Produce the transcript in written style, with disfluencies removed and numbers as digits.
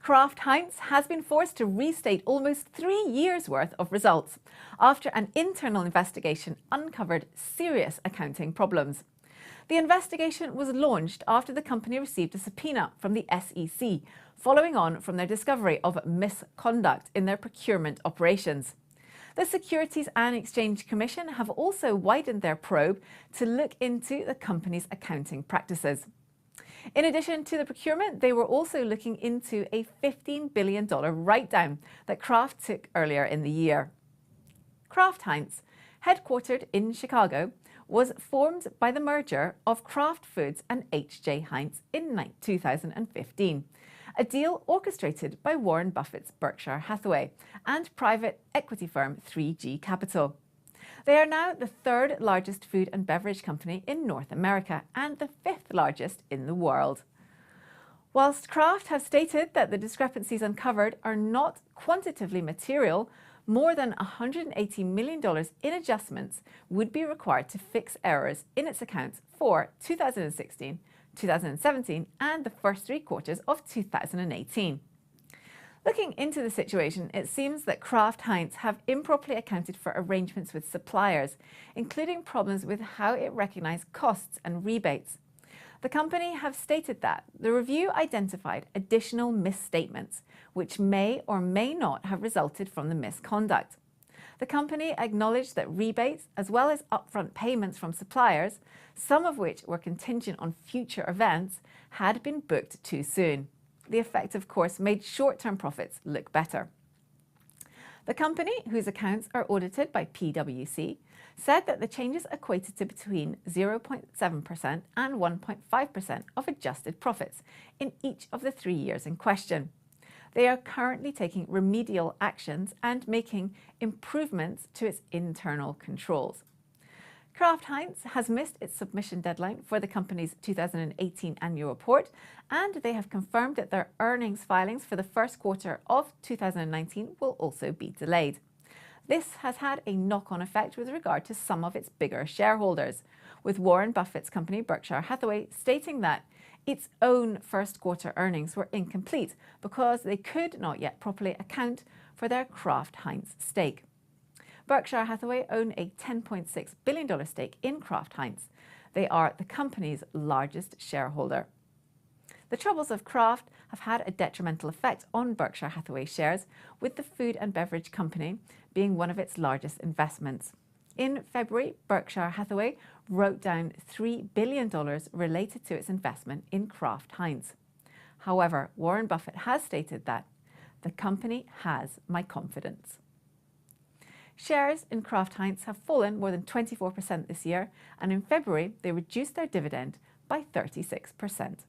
Kraft Heinz has been forced to restate almost 3 years' worth of results after an internal investigation uncovered serious accounting problems. The investigation was launched after the company received a subpoena from the SEC, following on from their discovery of misconduct in their procurement operations. The Securities and Exchange Commission have also widened their probe to look into the company's accounting practices. In addition to the procurement, they were also looking into a $15 billion write-down that Kraft took earlier in the year. Kraft Heinz, headquartered in Chicago, was formed by the merger of Kraft Foods and H.J. Heinz in 2015, a deal orchestrated by Warren Buffett's Berkshire Hathaway and private equity firm 3G Capital. They are now the third largest food and beverage company in North America and the fifth largest in the world. Whilst Kraft have stated that the discrepancies uncovered are not quantitatively material, more than $180 million in adjustments would be required to fix errors in its accounts for 2016, 2017 and the first 3 quarters of 2018. Looking into the situation, it seems that Kraft Heinz have improperly accounted for arrangements with suppliers, including problems with how it recognized costs and rebates. The company have stated that the review identified additional misstatements, which may or may not have resulted from the misconduct. The company acknowledged that rebates, as well as upfront payments from suppliers, some of which were contingent on future events, had been booked too soon. The effect, of course, made short-term profits look better. The company, whose accounts are audited by PwC, said that the changes equated to between 0.7% and 1.5% of adjusted profits in each of the 3 years in question. They are currently taking remedial actions and making improvements to its internal controls. Kraft Heinz has missed its submission deadline for the company's 2018 annual report, and they have confirmed that their earnings filings for the first quarter of 2019 will also be delayed. This has had a knock-on effect with regard to some of its bigger shareholders, with Warren Buffett's company Berkshire Hathaway stating that its own first quarter earnings were incomplete because they could not yet properly account for their Kraft Heinz stake. Berkshire Hathaway own a $10.6 billion stake in Kraft Heinz. They are the company's largest shareholder. The troubles of Kraft have had a detrimental effect on Berkshire Hathaway shares, with the food and beverage company being one of its largest investments. In February, Berkshire Hathaway wrote down $3 billion related to its investment in Kraft Heinz. However, Warren Buffett has stated that the company has my confidence. Shares in Kraft Heinz have fallen more than 24% this year, and in February they reduced their dividend by 36%.